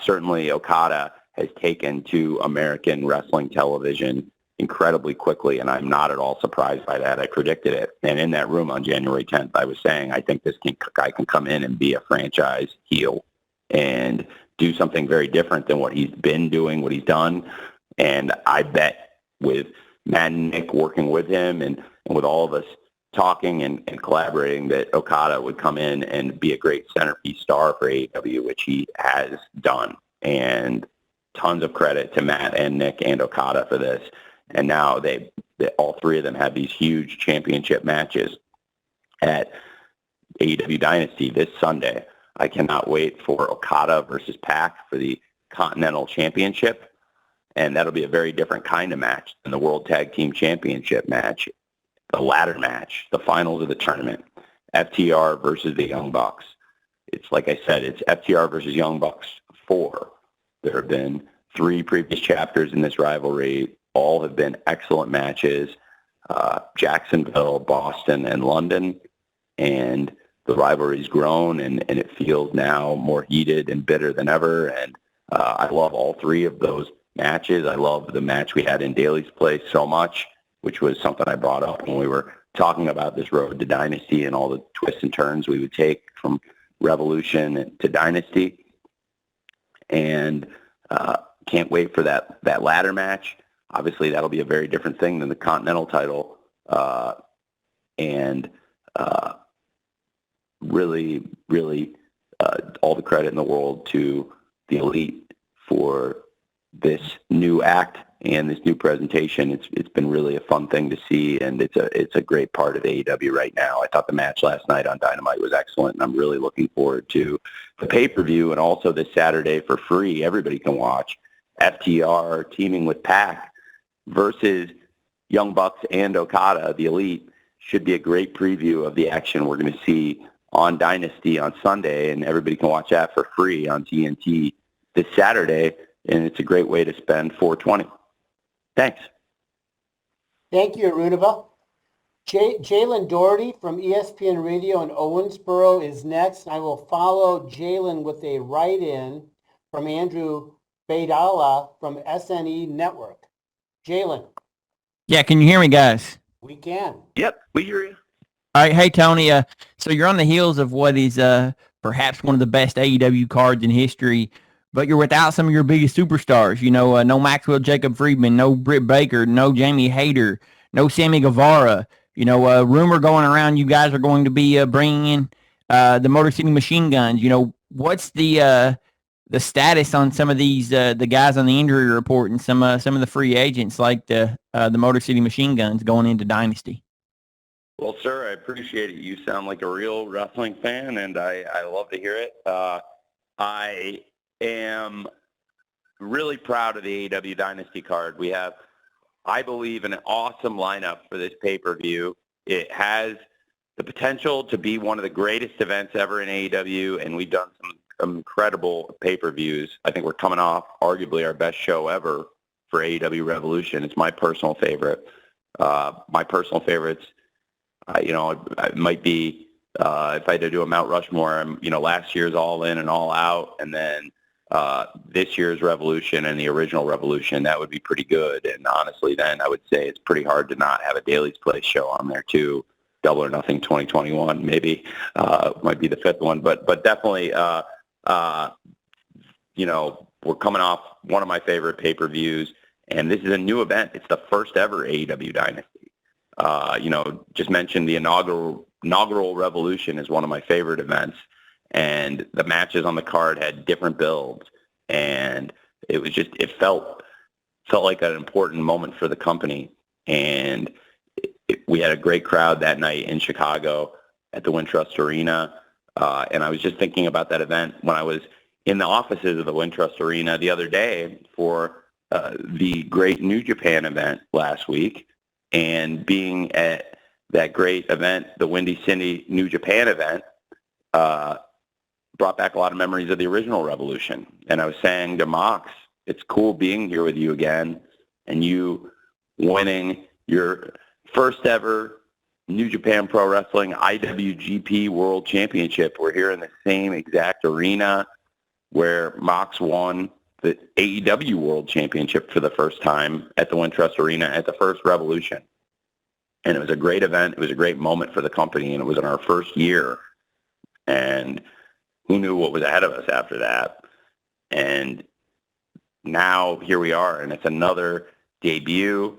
Certainly Okada has taken to American wrestling television incredibly quickly, and I'm not at all surprised by that. I predicted it. And in that room on January 10th, I was saying, I think this guy can come in and be a franchise heel and do something very different than what he's been doing, what he's done. And I bet with Matt and Nick working with him and with all of us talking and collaborating, that Okada would come in and be a great centerpiece star for AEW, which he has done. And tons of credit to Matt and Nick and Okada for this. And now they all three of them have these huge championship matches at AEW Dynasty this Sunday. I cannot wait for Okada versus Pac for the Continental Championship. And that'll be a very different kind of match than the World Tag Team Championship match, the ladder match, the finals of the tournament, FTR versus the Young Bucks. It's like I said, it's FTR versus Young Bucks 4. There have been 3 previous chapters in this rivalry. All have been excellent matches, Jacksonville, Boston, and London. And the rivalry's grown, and it feels now more heated and bitter than ever. And I love all three of those matches. I love the match we had in Daly's place so much, which was something I brought up when we were talking about this road to Dynasty and all the twists and turns we would take from Revolution to Dynasty. And can't wait for that ladder match. Obviously, that'll be a very different thing than the Continental title. And really, really all the credit in the world to the Elite for this new act and this new presentation. It's been really a fun thing to see, and it's a great part of AEW right now. I thought the match last night on Dynamite was excellent, and I'm really looking forward to the pay-per-view, and also this Saturday for free, everybody can watch, FTR teaming with Pac versus Young Bucks and Okada, the Elite. Should be a great preview of the action we're going to see on Dynasty on Sunday, and everybody can watch that for free on TNT this Saturday, and it's a great way to spend $420. Thanks. Thank you, Arunava. Jalen Doherty from ESPN Radio in Owensboro is next. I will follow Jalen with a write-in from Andrew Baidala from SNE Network. Jalen. Yeah, can you hear me, guys? We can. Yep, we hear you. All right, hey, Tony. So you're on the heels of what is perhaps one of the best AEW cards in history, but you're without some of your biggest superstars. You know, no Maxwell Jacob Friedman, no Britt Baker, no Jamie Hayter, no Sammy Guevara. You know, rumor going around you guys are going to be bringing in the Motor City Machine Guns. You know, what's the status on some of these the guys on the injury report and some of the free agents like the Motor City Machine Guns going into Dynasty? Well, sir, I appreciate it. You sound like a real wrestling fan, and I love to hear it. I am really proud of the AEW Dynasty card. We have, I believe, an awesome lineup for this pay-per-view. It has the potential to be one of the greatest events ever in AEW, and we've done some incredible pay-per-views. I think we're coming off arguably our best show ever for AEW Revolution. It's my personal favorite. My personal favorites, it might be if I had to do a Mount Rushmore, last year's All In and All Out, and then this year's Revolution and the original Revolution, that would be pretty good. And honestly, then I would say it's pretty hard to not have a Daly's Place show on there too. Double or Nothing 2021 maybe might be the fifth one, but definitely, we're coming off one of my favorite pay-per-views, and this is a new event. It's the first ever AEW Dynasty. Just mentioned the inaugural Revolution is one of my favorite events, and the matches on the card had different builds, and it felt like an important moment for the company. And we had a great crowd that night in Chicago at the Wintrust Arena, and I was just thinking about that event when I was in the offices of the Wintrust Arena the other day for the great New Japan event last week, and being at that great event, the Windy City New Japan event, brought back a lot of memories of the original Revolution. And I was saying to Mox, it's cool being here with you again, and you winning your first ever New Japan Pro Wrestling IWGP World Championship. We're here in the same exact arena where Mox won the AEW World Championship for the first time at the Wintrust Arena at the first Revolution. And it was a great event. It was a great moment for the company, and it was in our first year. And who knew what was ahead of us after that? And now here we are, and it's another debut.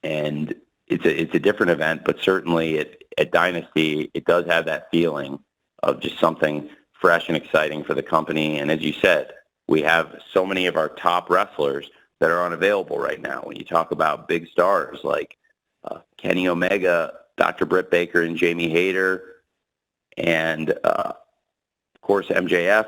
And it's a different event, but certainly at Dynasty, it does have that feeling of just something fresh and exciting for the company. And as you said, we have so many of our top wrestlers that are unavailable right now. When you talk about big stars like Kenny Omega, Dr. Britt Baker, and Jamie Hayter, and of course MJF,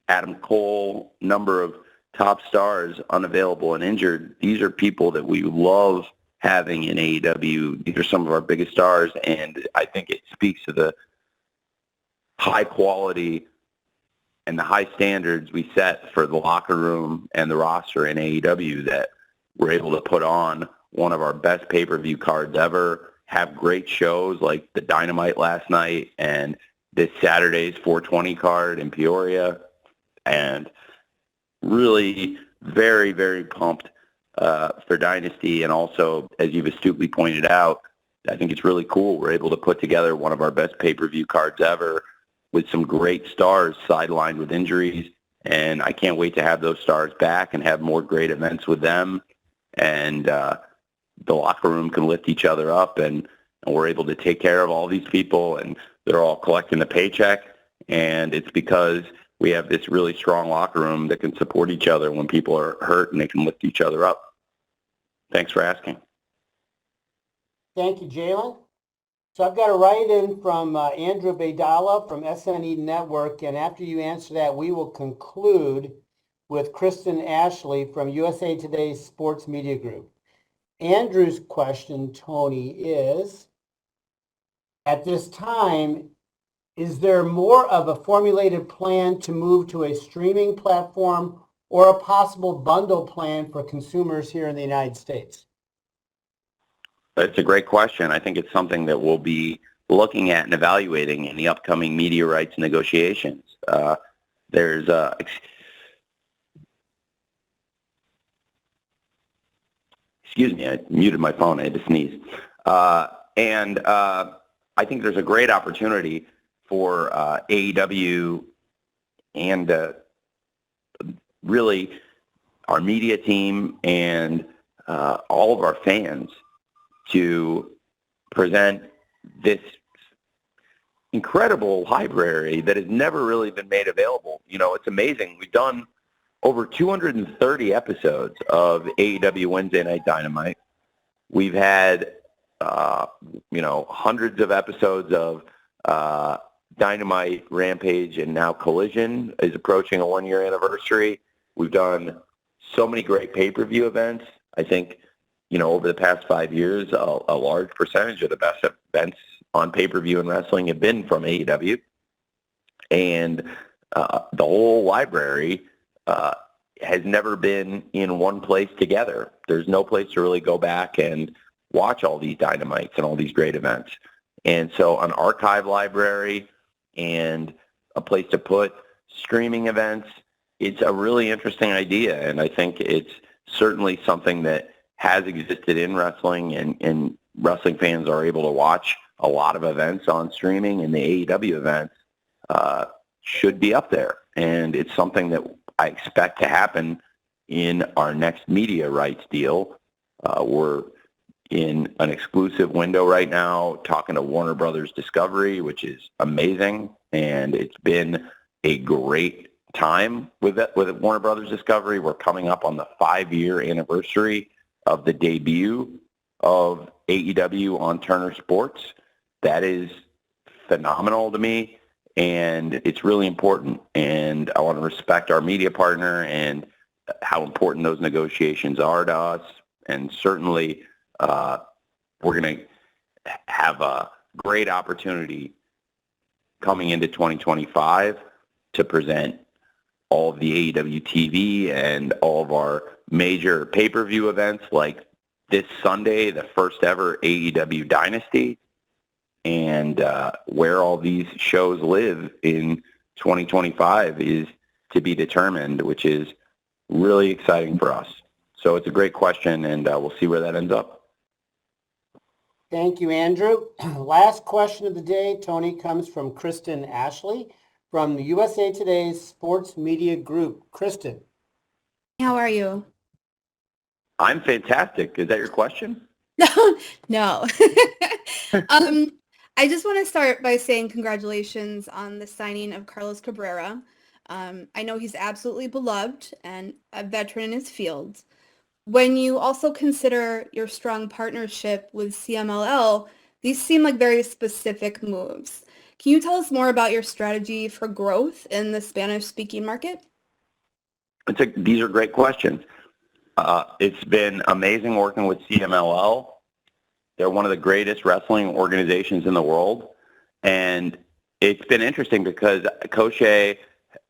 Adam Cole, number of top stars unavailable and injured. These are people that we love having in AEW. These are some of our biggest stars, and I think it speaks to the high quality and the high standards we set for the locker room and the roster in AEW that we're able to put on one of our best pay-per-view cards ever, have great shows like the Dynamite last night and this Saturday's 420 card in Peoria, and really very, very pumped for Dynasty. And also, as you've astutely pointed out, I think it's really cool. We're able to put together one of our best pay-per-view cards ever with some great stars sidelined with injuries. And I can't wait to have those stars back and have more great events with them. And the locker room can lift each other up, and we're able to take care of all these people, and they're all collecting the paycheck. And it's because we have this really strong locker room that can support each other when people are hurt, and they can lift each other up. Thanks for asking. Thank you, Jalen. So I've got a write-in from Andrew Baydala from SNE Network, and after you answer that, we will conclude with Kristen Ashley from USA Today Sports Media Group. Andrew's question, Tony, is, at this time, is there more of a formulated plan to move to a streaming platform or a possible bundle plan for consumers here in the United States? It's a great question. I think it's something that we'll be looking at and evaluating in the upcoming media rights negotiations. Excuse me, I muted my phone. I had to sneeze. And I think there's a great opportunity for AEW and really our media team and all of our fans to present this incredible library that has never really been made available. You know, it's amazing. We've done over 230 episodes of AEW Wednesday Night Dynamite. We've had, hundreds of episodes of Dynamite, Rampage, and now Collision is approaching a one-year anniversary. We've done so many great pay-per-view events. I think, over the past 5 years, a large percentage of the best events on pay-per-view and wrestling have been from AEW. And the whole library has never been in one place together. There's no place to really go back and watch all these Dynamites and all these great events. And so an archive library and a place to put streaming events, it's a really interesting idea. And I think it's certainly something that has existed in wrestling, and wrestling fans are able to watch a lot of events on streaming, and the AEW events should be up there. And it's something that I expect to happen in our next media rights deal. We're in an exclusive window right now talking to Warner Brothers Discovery, which is amazing. And it's been a great time with Warner Brothers Discovery. We're coming up on the 5-year anniversary of the debut of AEW on Turner Sports. That is phenomenal to me, and it's really important. And I want to respect our media partner and how important those negotiations are to us. And certainly we're going to have a great opportunity coming into 2025 to present all of the AEW TV and all of our major pay-per-view events, like this Sunday, the first ever AEW Dynasty, and where all these shows live in 2025 is to be determined, which is really exciting for us. So it's a great question, and we'll see where that ends up. Thank you, Andrew. Last question of the day, Tony, comes from Kristen Ashley from the USA Today Sports Media Group. Kristen. How are you? I'm fantastic. Is that your question? No. I just want to start by saying congratulations on the signing of Carlos Cabrera. I know he's absolutely beloved and a veteran in his field. When you also consider your strong partnership with CMLL, these seem like very specific moves. Can you tell us more about your strategy for growth in the Spanish-speaking market? These are great questions. It's been amazing working with CMLL. They're one of the greatest wrestling organizations in the world. And it's been interesting because Koche,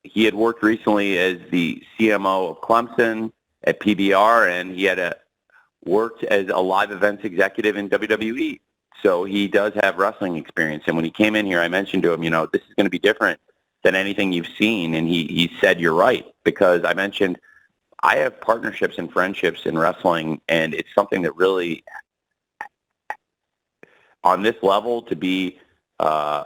he had worked recently as the CMO of Clemson at PBR, and he had worked as a live events executive in WWE. So he does have wrestling experience. And when he came in here, I mentioned to him, this is going to be different than anything you've seen. And he said, you're right, because I mentioned I have partnerships and friendships in wrestling, and it's something that really, on this level, to be an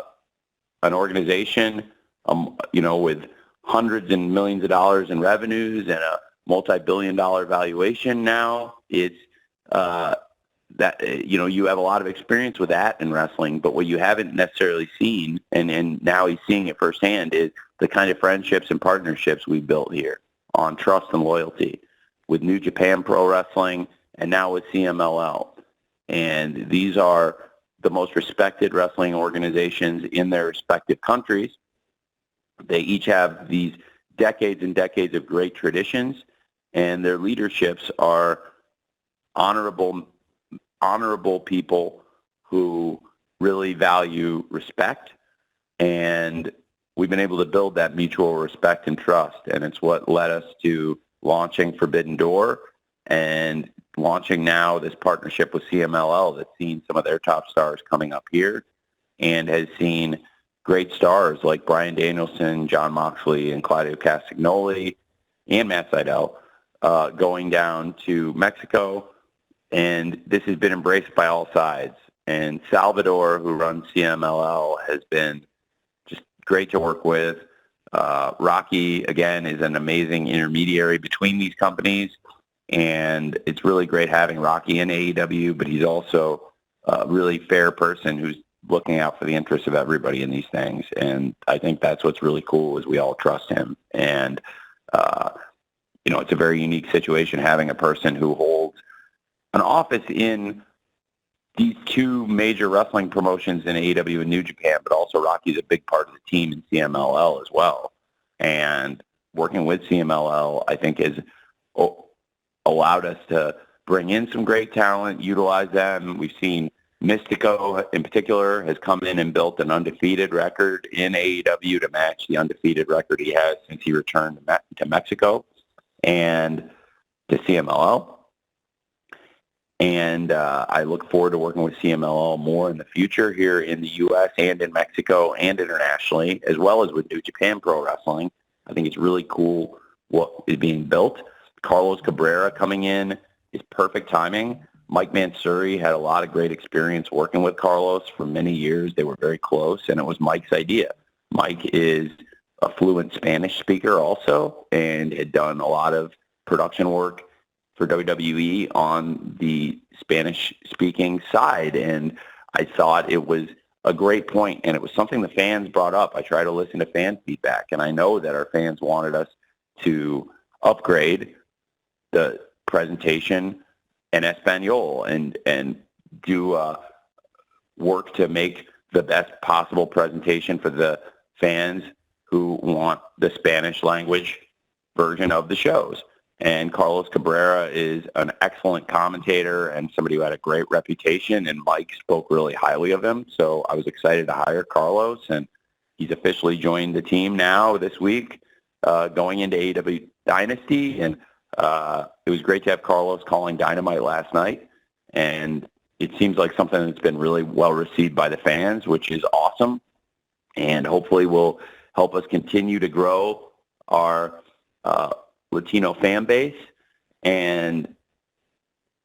organization, with hundreds and millions of dollars in revenues and a multi-billion-dollar valuation now, it's you have a lot of experience with that in wrestling, but what you haven't necessarily seen, and now he's seeing it firsthand, is the kind of friendships and partnerships we built here on trust and loyalty with New Japan Pro Wrestling and now with CMLL. And these are the most respected wrestling organizations in their respective countries. They each have these decades and decades of great traditions, and their leaderships are honorable people who really value respect, and we've been able to build that mutual respect and trust, and it's what led us to launching Forbidden Door and launching now this partnership with CMLL that's seen some of their top stars coming up here and has seen great stars like Bryan Danielson, Jon Moxley, and Claudio Castagnoli, and Matt Sydal going down to Mexico. And this has been embraced by all sides. And Salvador, who runs CMLL, has been just great to work with. Rocky, again, is an amazing intermediary between these companies. And it's really great having Rocky in AEW, but he's also a really fair person who's looking out for the interests of everybody in these things. And I think that's what's really cool is we all trust him. And, it's a very unique situation having a person who holds an office in these two major wrestling promotions in AEW and New Japan, but also Rocky's a big part of the team in CMLL as well. And working with CMLL, I think, has allowed us to bring in some great talent, utilize them. We've seen Mystico, in particular, has come in and built an undefeated record in AEW to match the undefeated record he has since he returned to Mexico and to CMLL. And I look forward to working with CMLL more in the future here in the U.S. and in Mexico and internationally, as well as with New Japan Pro Wrestling. I think it's really cool what is being built. Carlos Cabrera coming in is perfect timing. Mike Mansuri had a lot of great experience working with Carlos for many years. They were very close, and it was Mike's idea. Mike is a fluent Spanish speaker also and had done a lot of production work for WWE on the Spanish-speaking side, and I thought it was a great point, and it was something the fans brought up. I try to listen to fan feedback, and I know that our fans wanted us to upgrade the presentation in Espanol and do work to make the best possible presentation for the fans who want the Spanish language version of the shows. And Carlos Cabrera is an excellent commentator and somebody who had a great reputation, and Mike spoke really highly of him. So I was excited to hire Carlos, and he's officially joined the team now this week, going into AEW Dynasty. And it was great to have Carlos calling Dynamite last night. And it seems like something that's been really well received by the fans, which is awesome. And hopefully will help us continue to grow our Latino fan base. And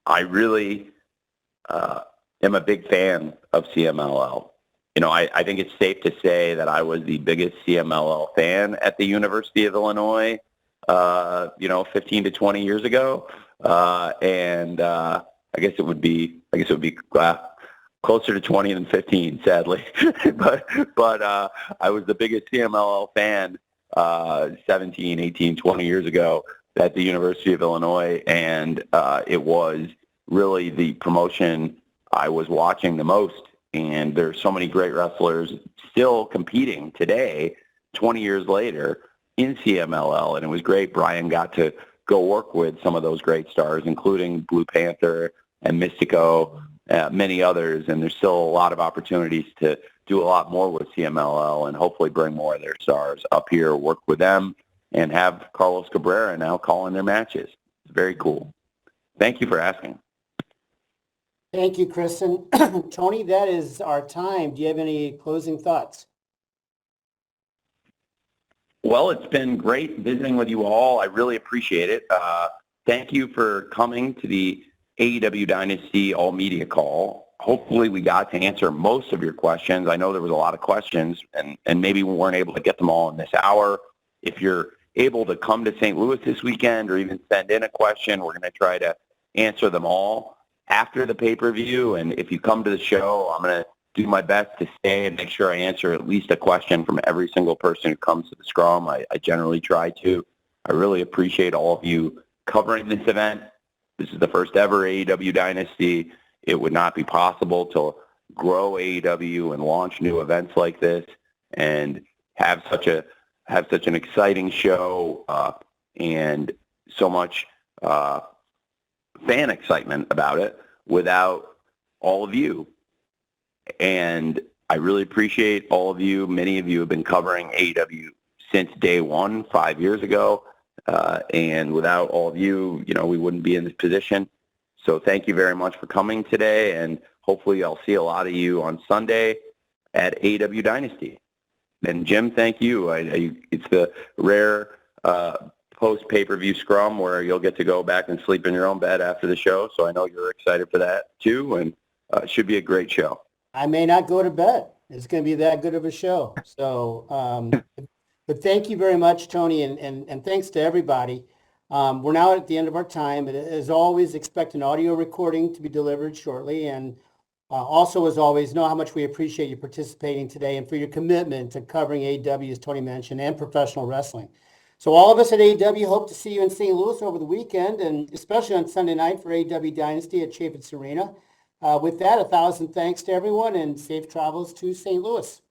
I really am a big fan of CMLL. I think it's safe to say that I was the biggest CMLL fan at the University of Illinois, 15 to 20 years ago. And I guess it would be closer to 20 than 15, sadly. but I was the biggest CMLL fan 17, 18, 20 years ago at the University of Illinois, and it was really the promotion I was watching the most. And there's so many great wrestlers still competing today, 20 years later, in CMLL, and it was great. Brian got to go work with some of those great stars, including Blue Panther and Mystico, many others, and there's still a lot of opportunities to do a lot more with CMLL and hopefully bring more of their stars up here, work with them, and have Carlos Cabrera now calling their matches. It's very cool. Thank you for asking. Thank you, Kristen. Tony, that is our time. Do you have any closing thoughts? Well, it's been great visiting with you all. I really appreciate it. Thank you for coming to the AEW Dynasty All Media Call. Hopefully we got to answer most of your questions. I know there was a lot of questions, and maybe we weren't able to get them all in this hour. If you're able to come to St. Louis this weekend or even send in a question, we're going to try to answer them all after the pay-per-view. And if you come to the show, I'm going to do my best to stay and make sure I answer at least a question from every single person who comes to the Scrum. I generally try to. I really appreciate all of you covering this event. This is the first ever AEW Dynasty. It would not be possible to grow AEW and launch new events like this and have such an exciting show and so much fan excitement about it without all of you. And I really appreciate all of you. Many of you have been covering AEW since day one, 5 years ago. And without all of you, we wouldn't be in this position. So thank you very much for coming today. And hopefully I'll see a lot of you on Sunday at AEW Dynasty. And Jim, thank you. It's the rare post pay-per-view Scrum where you'll get to go back and sleep in your own bed after the show. So I know you're excited for that too. And it should be a great show. I may not go to bed. It's going to be that good of a show. So, but thank you very much, Tony, and thanks to everybody. We're now at the end of our time. As always, expect an audio recording to be delivered shortly. And also, as always, know how much we appreciate you participating today and for your commitment to covering AEW, as Tony mentioned, and professional wrestling. So all of us at AEW hope to see you in St. Louis over the weekend, and especially on Sunday night for AEW Dynasty at Chaffetz Arena. With that, 1,000 thanks to everyone and safe travels to St. Louis.